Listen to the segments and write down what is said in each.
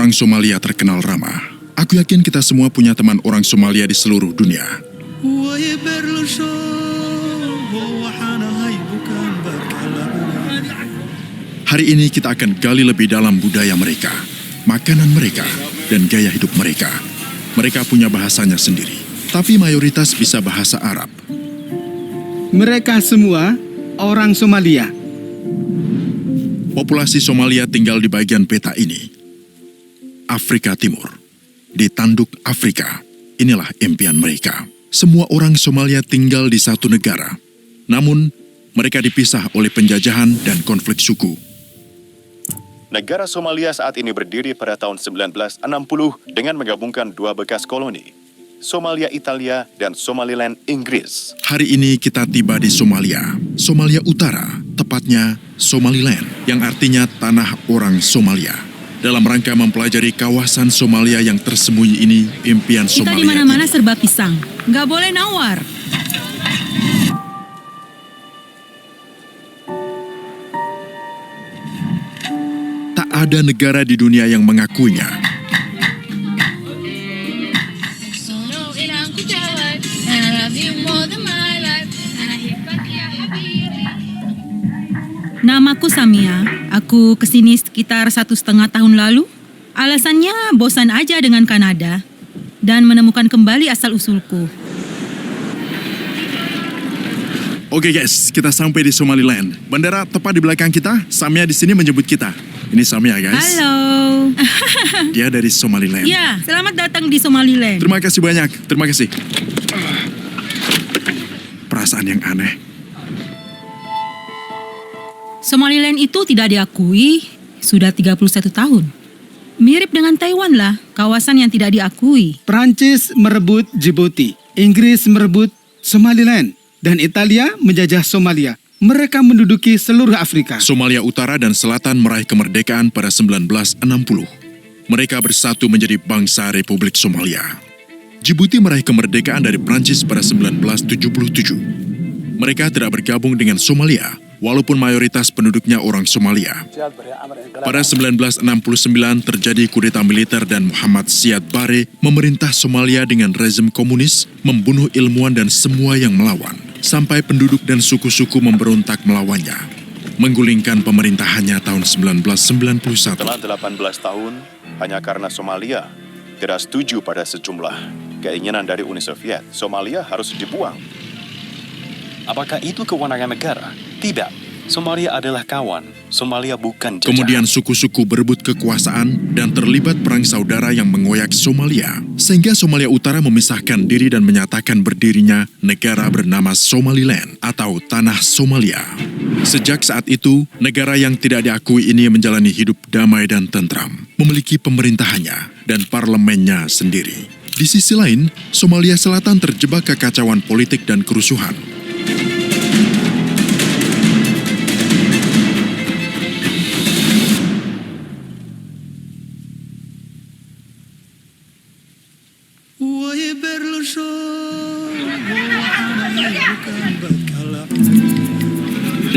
orang Somalia terkenal ramah. Aku yakin kita semua punya teman orang Somalia di seluruh dunia. Hari ini kita akan gali lebih dalam budaya mereka, makanan mereka, dan gaya hidup mereka. Mereka punya bahasanya sendiri, tapi mayoritas bisa bahasa Arab. Mereka semua orang Somalia. Populasi Somalia tinggal di bagian peta ini, Afrika Timur. Di tanduk Afrika, inilah impian mereka. Semua orang Somalia tinggal di satu negara. Namun, mereka dipisah oleh penjajahan dan konflik suku. Negara Somalia saat ini berdiri pada tahun 1960 dengan menggabungkan dua bekas koloni, Somalia Italia dan Somaliland Inggris. Hari ini kita tiba di Somalia, Somalia Utara, tepatnya Somaliland, yang artinya tanah orang Somalia. Dalam rangka mempelajari kawasan Somalia yang tersembunyi ini, impian Kita Somalia di mana-mana serba pisang, nggak boleh nawar. tak ada negara di dunia yang mengakuinya. Namaku Samia, aku kesini sekitar 1,5 tahun lalu. Alasannya bosan aja dengan Kanada dan menemukan kembali asal-usulku. Oke guys, kita sampai di Somaliland. Bandara tepat di belakang kita. Samia di sini menyebut kita. Ini Samia guys. Halo. Dia dari Somaliland. Ya, selamat datang di Somaliland. Terima kasih banyak. Terima kasih. Perasaan yang aneh. Somaliland itu tidak diakui sudah 31 tahun. Mirip dengan Taiwan lah, kawasan yang tidak diakui. Prancis merebut Djibouti, Inggris merebut Somaliland, dan Italia menjajah Somalia. Mereka menduduki seluruh Afrika. Somalia Utara dan Selatan meraih kemerdekaan pada 1960. Mereka bersatu menjadi bangsa Republik Somalia. Djibouti meraih kemerdekaan dari Prancis pada 1977. Mereka tidak bergabung dengan Somalia, walaupun mayoritas penduduknya orang Somalia. Pada 1969 terjadi kudeta militer dan Muhammad Siad Barre memerintah Somalia dengan rezim komunis, membunuh ilmuwan dan semua yang melawan, sampai penduduk dan suku-suku memberontak melawannya, menggulingkan pemerintahannya tahun 1991. Setelah 18 tahun, hanya karena Somalia tidak setuju pada sejumlah keinginan dari Uni Soviet, Somalia harus dibuang. Apakah itu kewenangan negara? Tidak. Somalia adalah kawan. Somalia bukan jajahan. Kemudian suku-suku berebut kekuasaan dan terlibat perang saudara yang mengoyak Somalia. Sehingga Somalia Utara memisahkan diri dan menyatakan berdirinya negara bernama Somaliland atau Tanah Somalia. Sejak saat itu, negara yang tidak diakui ini menjalani hidup damai dan tentram, memiliki pemerintahannya dan parlemennya sendiri. Di sisi lain, Somalia Selatan terjebak kekacauan politik dan kerusuhan.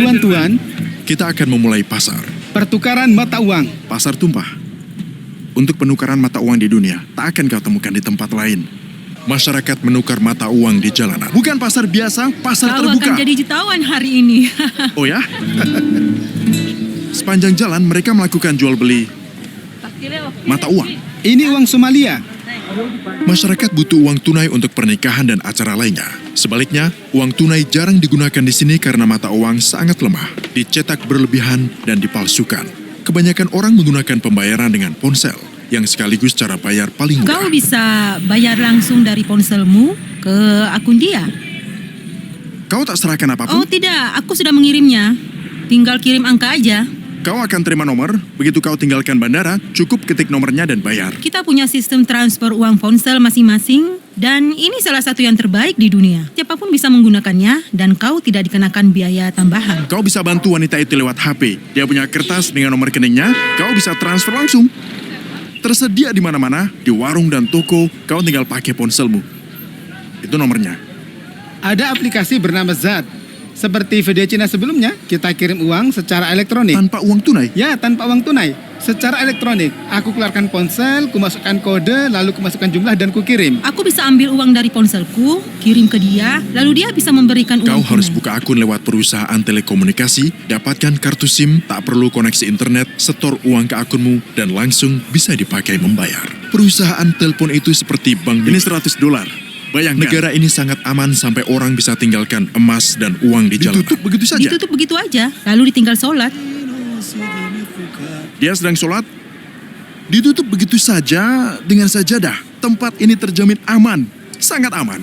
Tuan-tuan, Kita akan memulai pasar. pertukaran mata uang. Pasar tumpah. Untuk penukaran mata uang di dunia, tak akan kau temukan di tempat lain. Masyarakat menukar mata uang di jalanan. Bukan pasar biasa, pasar Kau terbuka. akan jadi jutawan hari ini. Oh ya? Sepanjang jalan mereka melakukan jual beli mata uang. Ini uang Somalia. Masyarakat butuh uang tunai untuk pernikahan dan acara lainnya. Sebaliknya, uang tunai jarang digunakan di sini karena mata uang sangat lemah, dicetak berlebihan dan dipalsukan. Kebanyakan orang menggunakan pembayaran dengan ponsel, yang sekaligus cara bayar paling mudah. Kau bisa bayar langsung dari ponselmu ke akun dia. Kau tak serahkan Oh apapun? tidak, aku sudah mengirimnya. Tinggal kirim angka aja. Kau akan terima nomor, begitu kau tinggalkan bandara, cukup ketik nomornya dan bayar. Kita punya sistem transfer uang ponsel masing-masing dan ini salah satu yang terbaik di dunia. Siapapun bisa menggunakannya dan kau tidak dikenakan biaya tambahan. Kau bisa bantu wanita itu lewat HP. Dia punya kertas dengan nomor rekeningnya, kau bisa transfer langsung. Tersedia di mana-mana, di warung dan toko, kau tinggal pakai ponselmu. Itu nomornya. Ada aplikasi bernama Zat. Seperti video Cina sebelumnya, kita kirim uang secara elektronik. Tanpa uang tunai. Ya, tanpa uang tunai. Secara elektronik, aku keluarkan ponsel, ku masukkan kode, lalu ku masukkan jumlah dan ku kirim. Aku bisa ambil uang dari ponselku, kirim ke dia, lalu dia bisa memberikan uang Kau harus tunai. buka akun lewat perusahaan telekomunikasi, dapatkan kartu SIM, tak perlu koneksi internet, setor uang ke akunmu, dan langsung bisa dipakai membayar. Perusahaan telepon itu seperti bank. Ini $100. Bayangkan, negara ini sangat aman sampai orang bisa tinggalkan emas dan uang di jalanan. Ditutup begitu saja. Ditutup begitu aja, lalu ditinggal sholat. Dia sedang sholat, ditutup begitu saja dengan sajadah. Tempat ini terjamin aman, sangat aman.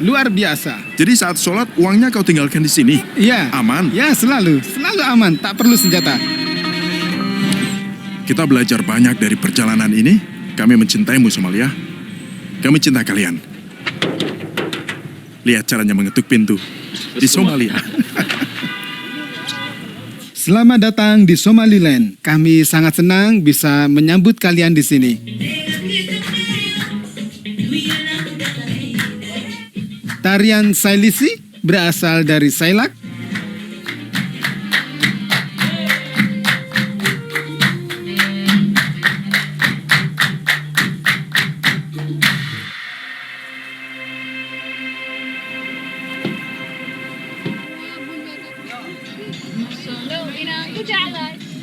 Luar biasa. Jadi saat sholat, uangnya kau tinggalkan di sini. Ya. Aman. Ya, selalu aman, tak perlu senjata. Kita belajar banyak dari perjalanan ini. Kami mencintaimu, Somalia. Kami cinta kalian. Lihat caranya mengetuk pintu di Somalia. Selamat datang di Somaliland. Kami sangat senang bisa menyambut kalian di sini. Tarian Sailisi berasal dari Sailak.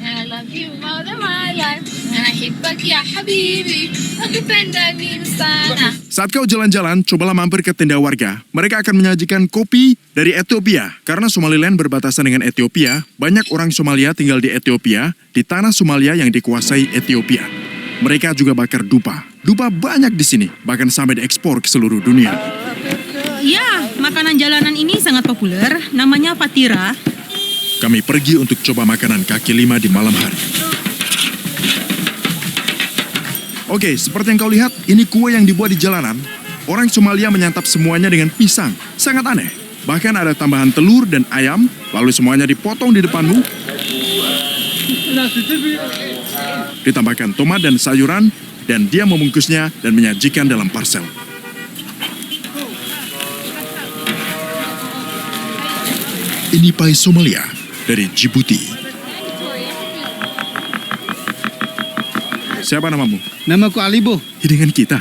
I love you more than my life. أنا أحبك يا حبيبي. أقفندني بستانة. Saat kau jalan-jalan, cobalah mampir ke tenda warga. Mereka akan menyajikan kopi dari Ethiopia. Karena Somaliland berbatasan dengan Ethiopia, banyak orang Somalia tinggal di Ethiopia, di tanah Somalia yang dikuasai Ethiopia. Mereka juga bakar dupa. Dupa banyak di sini, bahkan sampai diekspor ke seluruh dunia. Ya, makanan jalanan ini sangat populer, namanya fatira. Kami pergi untuk coba makanan kaki lima di malam hari. Oke, seperti yang kau lihat, ini kue yang dibuat di jalanan. Orang Somalia menyantap semuanya dengan pisang. Sangat aneh. Bahkan ada tambahan telur dan ayam, lalu semuanya dipotong di depanmu. Ditambahkan tomat dan sayuran, dan dia membungkusnya dan menyajikan dalam parsel. Ini pai Somalia dari Djibouti. Siapa namamu? Namaku Alibo. Hidangan kita.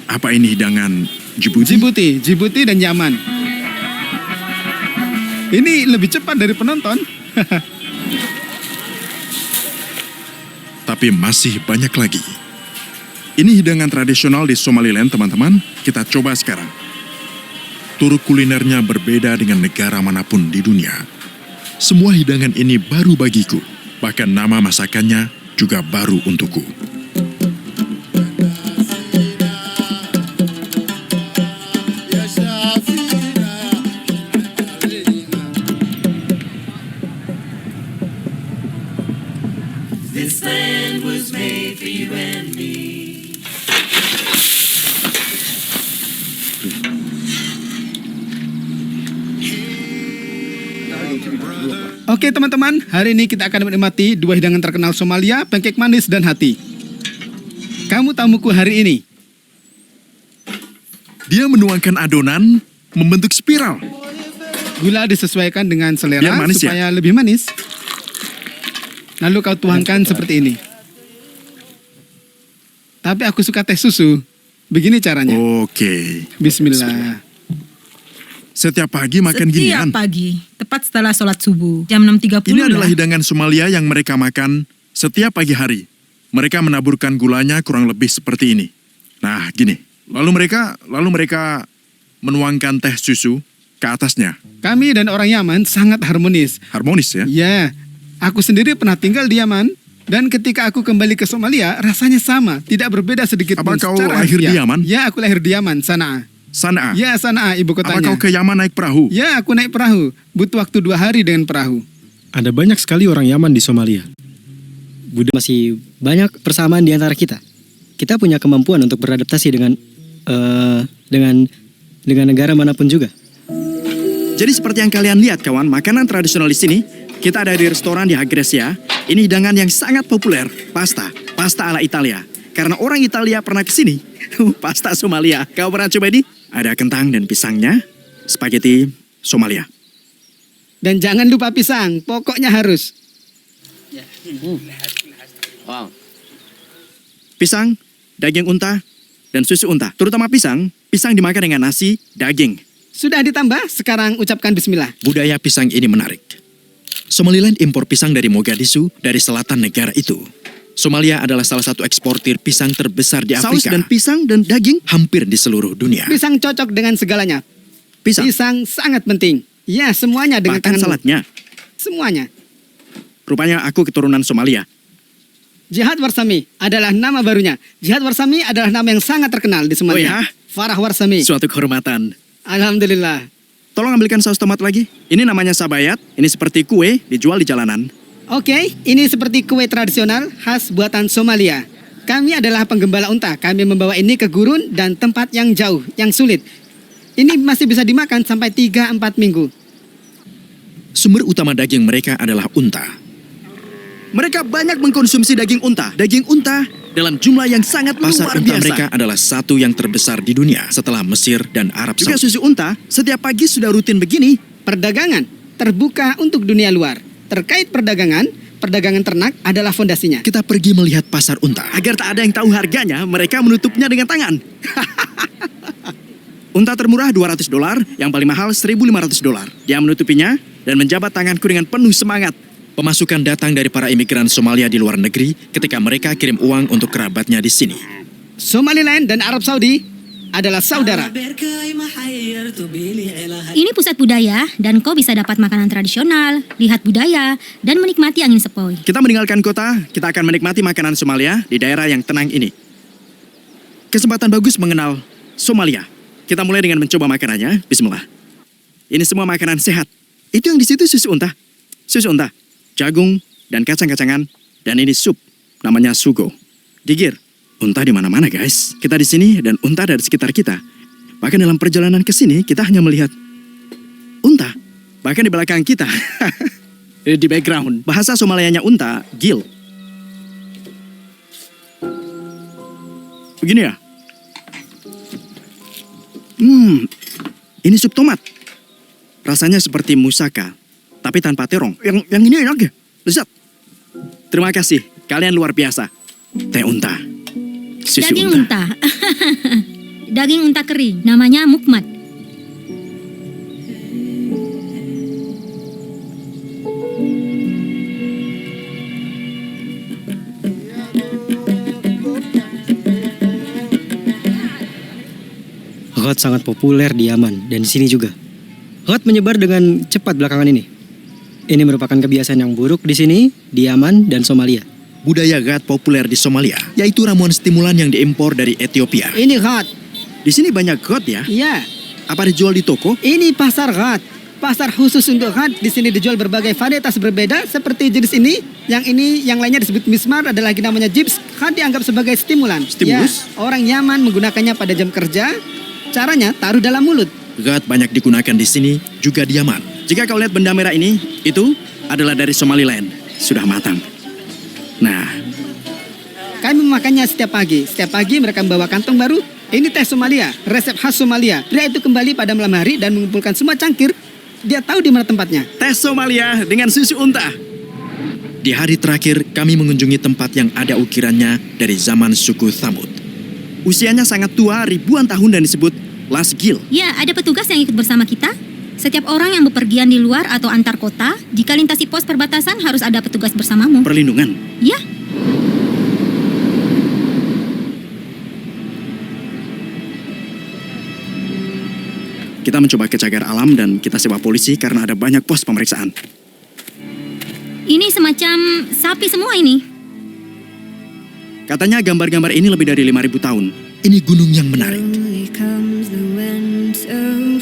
Apa ini hidangan Djibouti? Djibouti dan Yaman. Ini lebih cepat dari penonton. Tapi masih banyak lagi. Ini hidangan tradisional di Somaliland, teman-teman. Kita coba sekarang. Turuk kulinernya berbeda dengan negara manapun di dunia. Semua hidangan ini baru bagiku. Bahkan nama masakannya juga baru untukku. Oke teman-teman, hari ini kita akan menikmati dua hidangan terkenal Somalia, pancake manis dan hati. Kamu tamuku hari ini. Dia menuangkan adonan membentuk spiral. Gula disesuaikan dengan selera Biar manis ya? supaya lebih manis. Lalu kau tuangkan seperti ini. Tapi aku suka teh susu. Begini caranya. Oke. Bismillah. Setiap pagi makan ginian. Setiap pagi, tepat setelah sholat subuh, jam 6.30 Ini adalah lah. hidangan Somalia yang mereka makan setiap pagi hari. Mereka menaburkan gulanya kurang lebih seperti ini. Nah, gini. Lalu mereka menuangkan teh susu ke atasnya. Kami dan orang Yaman sangat harmonis. Harmonis ya. Ya, aku sendiri pernah tinggal di Yaman. Dan ketika aku kembali ke Somalia, rasanya sama. Tidak berbeda sedikit Apa pun. kau secara lahir di harfiah. Yaman? Ya, aku lahir di Yaman, Sanaa. Sanaa. Ya, Sanaa, ibu Apa kotanya. kau ke Yaman naik perahu? Ya, aku naik perahu. Butuh waktu 2 hari dengan perahu. Ada banyak sekali orang Yaman di Somalia. Masih banyak persamaan di antara kita. Kita punya kemampuan untuk beradaptasi dengan negara manapun juga. Jadi seperti yang kalian lihat kawan, makanan tradisional di sini, kita ada di restoran di Agresia. Ini hidangan yang sangat populer, pasta ala Italia. Karena orang Italia pernah ke sini. Pasta Somalia. Kau pernah coba ini? Ada kentang dan pisangnya, spaghetti Somalia. Dan jangan lupa pisang, pokoknya harus. Pisang, daging unta, dan susu unta. Terutama pisang dimakan dengan nasi, daging. Sudah ditambah, sekarang ucapkan bismillah. Budaya pisang ini menarik. Somaliland impor pisang dari Mogadishu, dari selatan negara itu. Somalia adalah salah satu eksportir pisang terbesar di Saus Afrika. dan pisang dan daging. Hampir di seluruh dunia. Pisang cocok dengan segalanya. Pisang. Pisang sangat penting. Ya, semuanya dengan Bahkan tanganmu. saladnya. Semuanya. Rupanya aku keturunan Somalia. Jihad Warsami adalah nama barunya. Jihad Warsami adalah nama yang sangat terkenal di Somalia. Oh ya? Farah Warsami. Suatu kehormatan. Alhamdulillah. Tolong ambilkan saus tomat lagi. Ini namanya sabayat. Ini seperti kue dijual di jalanan. Oke, ini seperti kue tradisional khas buatan Somalia. Kami adalah penggembala unta. Kami membawa ini ke gurun dan tempat yang jauh, yang sulit. Ini masih bisa dimakan sampai 3-4 minggu. Sumber utama daging mereka adalah unta. Mereka banyak mengkonsumsi daging unta. Daging unta dalam jumlah yang sangat Pasar luar unta biasa. mereka adalah satu yang terbesar di dunia setelah Mesir dan Arab Juga Saudi. susu unta, setiap pagi sudah rutin begini. Perdagangan terbuka untuk dunia luar. Terkait perdagangan ternak adalah fondasinya. Kita pergi melihat pasar unta. Agar tak ada yang tahu harganya, mereka menutupnya dengan tangan. Unta termurah $200, yang paling mahal $1.500. Dia menutupinya dan menjabat tanganku dengan penuh semangat. Pemasukan datang dari para imigran Somalia di luar negeri ketika mereka kirim uang untuk kerabatnya di sini. Somaliland dan Arab Saudi adalah saudara. Ini pusat budaya dan kau bisa dapat makanan tradisional, lihat budaya, dan menikmati angin sepoi. Kita meninggalkan kota, kita akan menikmati makanan Somalia di daerah yang tenang ini. Kesempatan bagus mengenal Somalia. Kita mulai dengan mencoba makanannya. Bismillah. Ini semua makanan sehat. Itu yang di situ susu unta. Susu unta, jagung, dan kacang-kacangan. Dan ini sup, namanya sugo. Gigir, unta di mana-mana guys. Kita di sini dan unta dari sekitar kita. Bahkan dalam perjalanan ke sini kita hanya melihat unta. Bahkan di belakang kita. Di background. Bahasa Somalianya unta, gil. Begini ya. Ini sup tomat. Rasanya seperti musaka, tapi tanpa terong. Yang ini enak ya, lezat. Terima kasih, kalian luar biasa. Teh unta. Susu Daging unta. Daging unta kering, namanya mukmat. Hot sangat populer di Yaman dan di sini juga. Hot menyebar dengan cepat belakangan ini. Ini merupakan kebiasaan yang buruk di sini, di Yaman dan Somalia. Budaya ghat populer di Somalia, yaitu ramuan stimulan yang diimpor dari Ethiopia. Ini ghat. Di sini banyak got ya. Iya, Apa dijual di toko? ini pasar ghat. Pasar khusus untuk ghat. Di sini dijual berbagai varietas berbeda seperti jenis ini. Yang lainnya disebut mismar, ada lagi namanya jips. Ghat dianggap sebagai stimulan. Stimulus? Ya, orang Yaman menggunakannya pada jam kerja. Caranya taruh dalam mulut. Ghat banyak digunakan di sini, juga di Yaman. Jika kau lihat benda merah ini, itu adalah dari Somaliland. Sudah matang. Nah, Kami memakannya setiap pagi. Setiap pagi mereka membawa kantong baru. Ini teh Somalia, resep khas Somalia. Pria itu kembali pada malam hari dan mengumpulkan semua cangkir. Dia tahu di mana tempatnya. teh Somalia dengan susu unta. Di hari terakhir, kami mengunjungi tempat yang ada ukirannya dari zaman suku Thamud. Usianya sangat tua, ribuan tahun dan disebut Las Gil. Ya, ada petugas yang ikut bersama kita. Setiap orang yang bepergian di luar atau antar kota, jika lintasi pos perbatasan harus ada petugas bersamamu. Perlindungan. Ya, Kita mencoba ke cagar alam dan kita sewa polisi karena ada banyak pos pemeriksaan. ini semacam sapi semua ini. Katanya gambar-gambar ini lebih dari 5.000 tahun. Ini gunung yang menarik. Only comes the wind so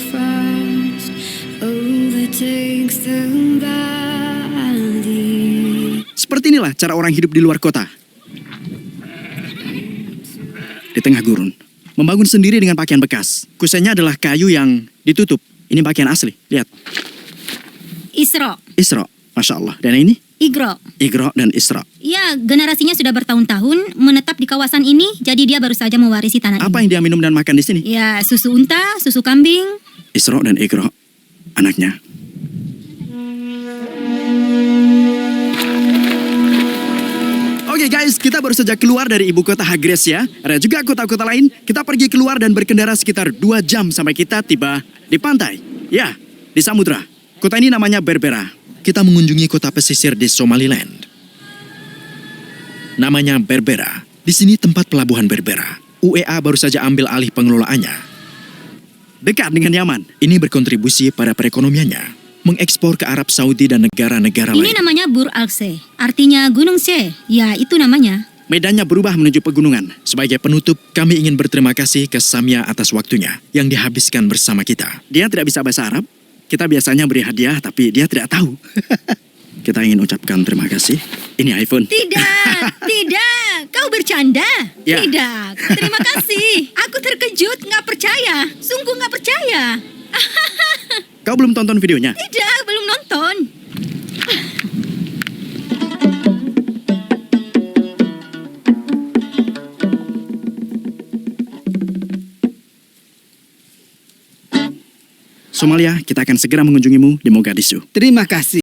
fast, overtakes the valley. Seperti inilah cara orang hidup di luar kota. Di tengah gurun. Membangun sendiri dengan pakaian bekas. Kusennya adalah kayu yang ditutup. Ini pakaian asli. Lihat. Isro, Isra. Masya Allah. Dan ini? Igro. Igro dan Isra. Ya, generasinya sudah bertahun-tahun menetap di kawasan ini, jadi dia baru saja mewarisi tanah Apa ini. yang dia minum dan makan di sini? Ya, susu unta, susu kambing. Isra dan Igro. Anaknya. Oke guys, kita baru saja keluar dari ibu kota Agresia. Ada juga kota-kota lain. Kita pergi keluar dan berkendara sekitar 2 jam sampai kita tiba di pantai. Ya, di samudra. Kota ini namanya Berbera. Kita mengunjungi kota pesisir di Somaliland. Namanya Berbera. Di sini tempat pelabuhan Berbera. UEA baru saja ambil alih pengelolaannya. Dekat dengan Yaman. Ini berkontribusi pada perekonomiannya. Mengekspor ke Arab Saudi dan negara-negara Ini lain. namanya Bur Al-Se, artinya Gunung Se. Ya, itu namanya. Medannya berubah menuju pegunungan. Sebagai penutup, kami ingin berterima kasih ke Samia atas waktunya yang dihabiskan bersama kita. Dia tidak bisa bahasa Arab. Kita biasanya beri hadiah, tapi dia tidak tahu. Kita ingin ucapkan terima kasih. Ini iPhone. Tidak, tidak. Kau bercanda? Ya. Tidak. Terima kasih. Aku terkejut, nggak percaya. Sungguh nggak percaya. Kau belum tonton videonya? Tidak, belum nonton. Somalia, kita akan segera mengunjungimu di Mogadishu. Terima kasih.